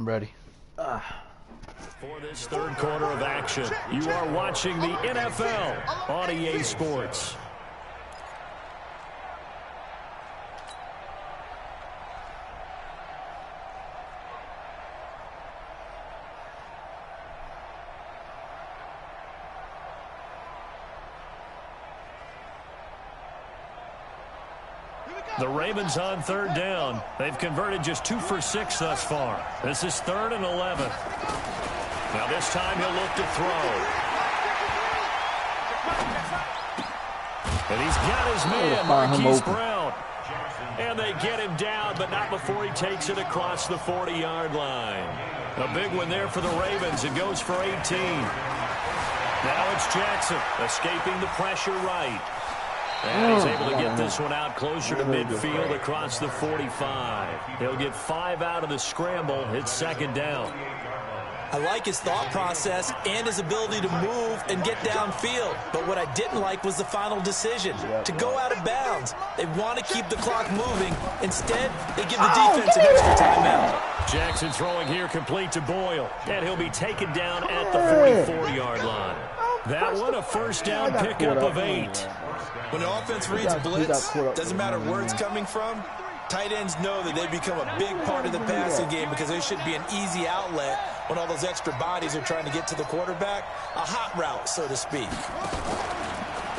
I'm ready. For this third quarter of action, you are watching the NFL on EA Sports. The Ravens on third down. They've converted just 2 for 6 thus far. This is 3rd and 11. Now this time he'll look to throw. And he's got his man, Marquise Brown. And they get him down, but not before he takes it across the 40-yard line. A big one there for the Ravens. It goes for 18. Now it's Jackson escaping the pressure right. And he's able to get this one out closer to midfield across the 45. He'll get 5 out of the scramble. It's 2nd down. I like his thought process and his ability to move and get downfield. But what I didn't like was the final decision, to go out of bounds. They want to keep the clock moving. Instead, they give the defense an extra timeout. Jackson throwing here complete to Boyle. And he'll be taken down at the 44-yard line. That one a first down pickup of 8. When the offense reads blitz, doesn't matter where it's coming from, tight ends know that they become a big part of the passing game because they should be an easy outlet when all those extra bodies are trying to get to the quarterback. A hot route, so to speak.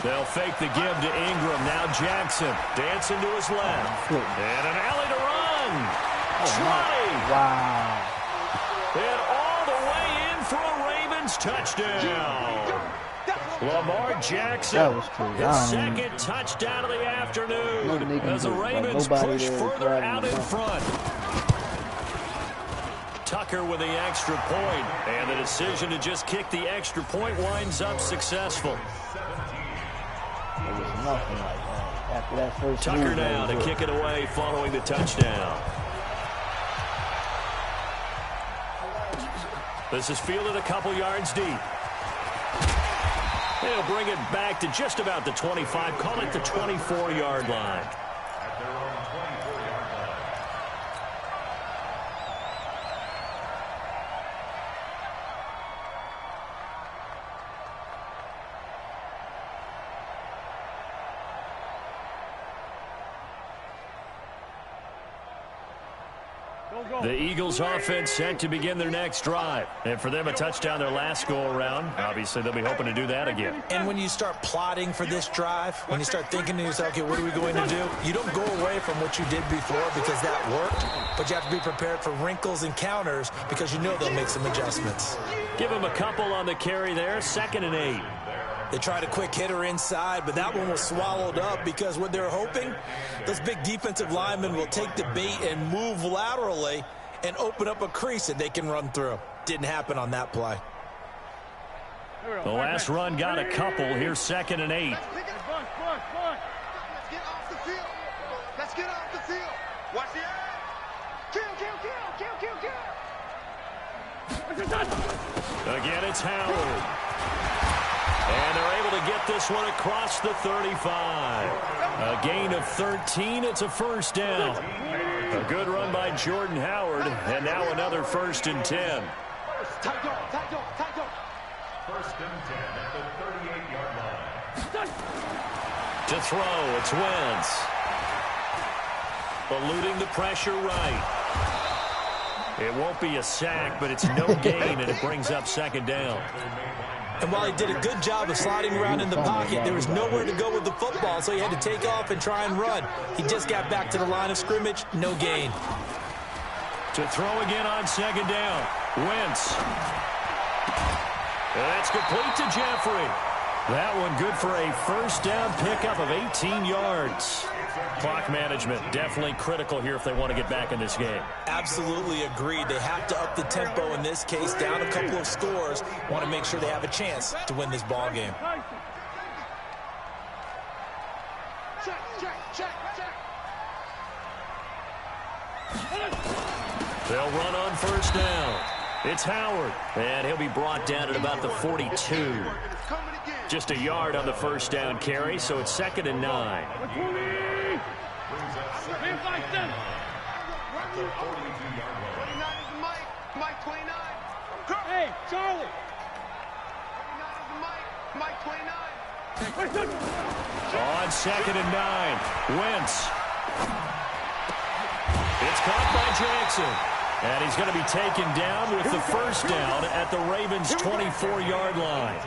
They'll fake the give to Ingram. Now Jackson dancing to his left. And an alley to run. Trotty. Wow. And all the way in for a Ravens touchdown. Lamar Jackson, his second touchdown of the afternoon as the Ravens push further out in front. Tucker with the extra point, and the decision to just kick the extra point winds up successful. There was nothing like that after that first Tucker now to kick it away following the touchdown. This is fielded a couple yards deep. They'll bring it back to just about the 25, call it the 24-yard line. The Eagles offense set to begin their next drive. And for them, a touchdown their last go-around. Obviously, they'll be hoping to do that again. And when you start plotting for this drive, when you start thinking to yourself, okay, what are we going to do? You don't go away from what you did before because that worked. But you have to be prepared for wrinkles and counters because you know they'll make some adjustments. Give them a couple on the carry there. 2nd and 8. They tried a quick hitter inside, but that one was swallowed up because what they're hoping, those big defensive linemen will take the bait and move laterally and open up a crease that they can run through. Didn't happen on that play. The last run got a couple. Here's 2nd and 8. Let's get off the field. Let's get off the field. Watch the kill. Again, it's Howard. And they're able to get this one across the 35. A gain of 13. It's a first down. A good run by Jordan Howard. And now another 1st and 10. First and 10 at the 38-yard line. To throw, it's Wentz. Eluding the pressure right. It won't be a sack, but it's no gain, and it brings up 2nd down. And while he did a good job of sliding around in the pocket, there was nowhere to go with the football, so he had to take off and try and run. He just got back to the line of scrimmage, no gain. To throw again on 2nd down. Wentz. And that's complete to Jeffrey. That one good for a first down pickup of 18 yards. Clock management definitely critical here if they want to get back in this game. Absolutely agreed. They have to up the tempo in this case, down a couple of scores. Want to make sure they have a chance to win this ball game. They'll run on first down. It's Howard, and he'll be brought down at about the 42. Just a yard on the first down carry, so it's 2nd and 9. 29. Hey, Charlie. 39 is Mike 29. On 2nd and 9. Wentz. It's caught by Jackson. And he's going to be taken down with the first down at the Ravens' 24-yard line.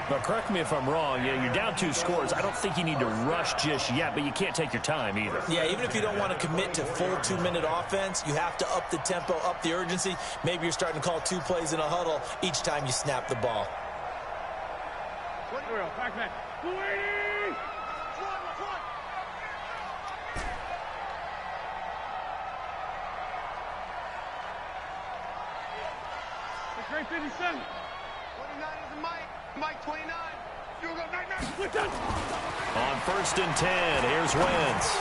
But correct me if I'm wrong, you're down 2 scores. I don't think you need to rush just yet, but you can't take your time either. Yeah, even if you don't want to commit to full 2-minute offense, you have to up the tempo, up the urgency. Maybe you're starting to call 2 plays in a huddle each time you snap the ball. Great 57. 29 is Mike 29. You go, Mike. On 1st and 10, here's Wentz.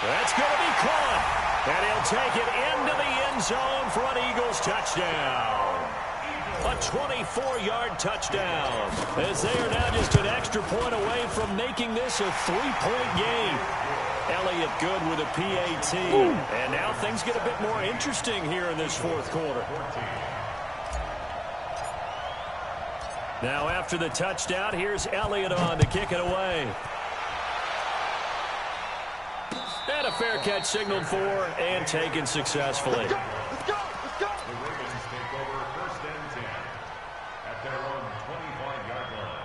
That's going to be caught. And he'll take it into the end zone for an Eagles touchdown. A 24-yard touchdown. As they are now just an extra point away from making this a 3-point game. Elliott good with a PAT. And now things get a bit more interesting here in this 4th quarter. Now after the touchdown, here's Elliott on to kick it away. And a fair catch signaled for and taken successfully. Let's go. The Ravens take over 1st and 10 at their own 25-yard line.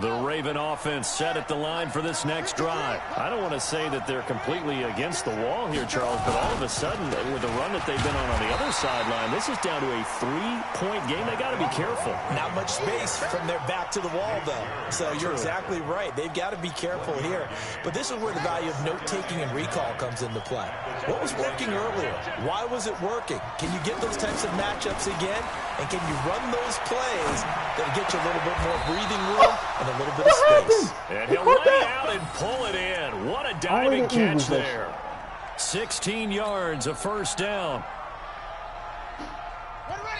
The Raven offense set at the line for this next drive. I don't want to say that they're completely against the wall here, Charles, but all of a sudden, with the run that they've been on the other sideline, this is down to a 3-point game. They got to be careful. Not much space from their back to the wall, though. So you're exactly right. They've got to be careful here. But this is where the value of note-taking and recall comes into play. What was working earlier? Why was it working? Can you get those types of matchups again? And can you run those plays that get you a little bit more breathing room and a little bit of space? And he'll lay out and pull it in. What a diving catch there. 16 yards, a 1st down.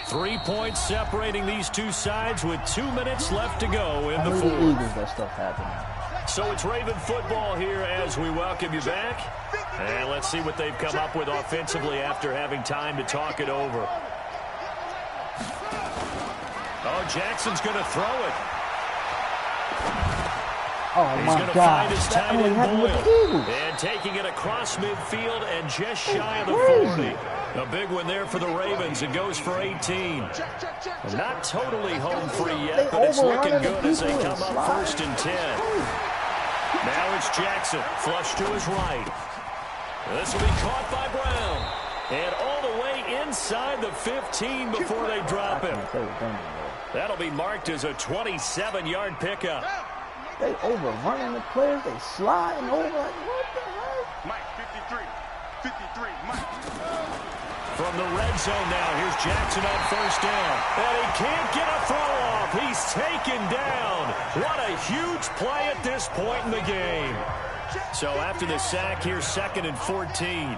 3 points separating these two sides with 2 minutes left to go in the 4th. That stuff happening. So it's Raven football here as we welcome you back. And let's see what they've come up with offensively after having time to talk it over. Oh, Jackson's going to throw it. Oh, He's my going to God. find his That tight only end happened with the Boyle. Eagles. And taking it across midfield and just shy of the Crazy. 40. A big one there for the Ravens. It goes for 18. Not totally home free yet, but it's looking good as they come up 1st and 10. Now it's Jackson, flush to his right. This will be caught by Brown. And all the way inside the 15 before they drop him. That'll be marked as a 27-yard pickup. They overrunning the players. They sliding over. Like, what the heck? Mike 53, Mike. From the red zone now, here's Jackson on 1st down. And he can't get a throw off. He's taken down. What a huge play at this point in the game. So after the sack, here's 2nd and 14.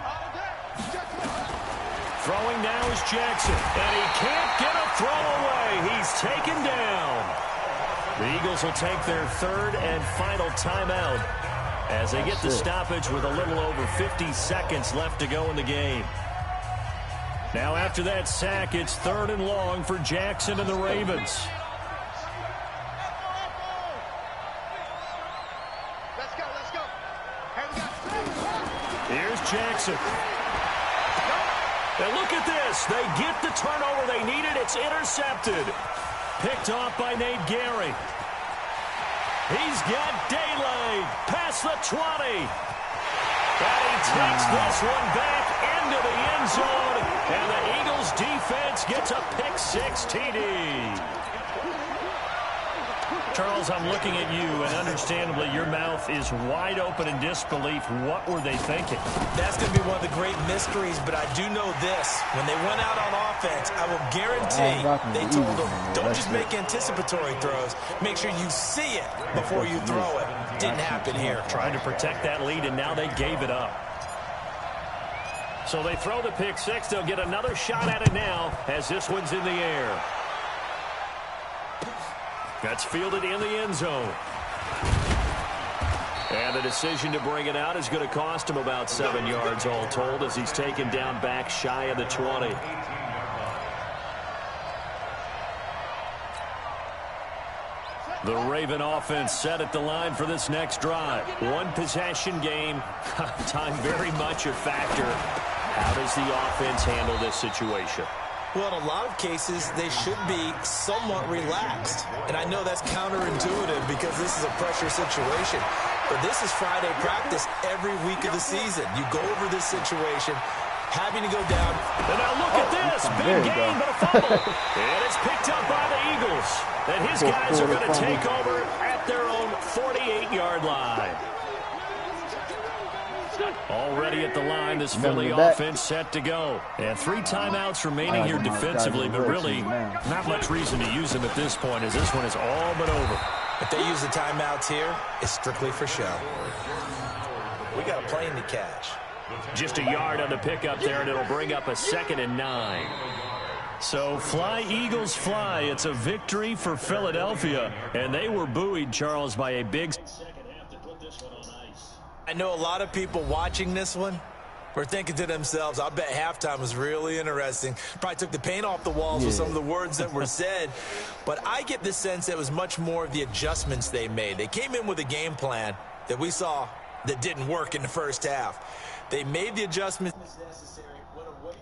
Throwing now is Jackson. And he can't get a throw away. He's taken down. The Eagles will take their 3rd and final timeout as they get the stoppage with a little over 50 seconds left to go in the game. Now after that sack, it's 3rd and long for Jackson and the Ravens. Let's go. Here's Jackson. And look at this. They get the turnover they needed. It's intercepted. Picked off by Nate Gary. He's got daylight past the 20. And he takes this one back into the end zone. And the Eagles defense gets a pick-6 TD. Charles, I'm looking at you, and understandably, your mouth is wide open in disbelief. What were they thinking? That's going to be one of the great mysteries, but I do know this. When they went out on offense, I will guarantee they told them, don't just make anticipatory throws. Make sure you see it before you throw it. Didn't happen here. Trying to protect that lead, and now they gave it up. So they throw the pick-6. They'll get another shot at it now as this one's in the air. That's fielded in the end zone. And the decision to bring it out is going to cost him about 7 yards all told as he's taken down back shy of the 20. The Raven offense set at the line for this next drive. One possession game. Time very much a factor. How does the offense handle this situation? Well, in a lot of cases, they should be somewhat relaxed. And I know that's counterintuitive because this is a pressure situation. But this is Friday practice every week of the season. You go over this situation, having to go down. And now look at this. Big game, but a fumble. And it's picked up by the Eagles. And his guys are going to take over at their own 48-yard line. Already at the line, this Philly offense set to go. And 3 timeouts remaining here defensively, but really not much reason to use them at this point as this one is all but over. If they use the timeouts here, it's strictly for show. We got a plane to catch. Just a yard on the pickup there, and it'll bring up a 2nd and 9. So fly, Eagles, fly. It's a victory for Philadelphia. And they were buoyed, Charles, by a big second half to put this one on ice. I know a lot of people watching this one were thinking to themselves, I bet halftime was really interesting. Probably took the paint off the walls with some of the words that were said. But I get the sense that it was much more of the adjustments they made. They came in with a game plan that we saw that didn't work in the first half. They made the adjustments necessary, went away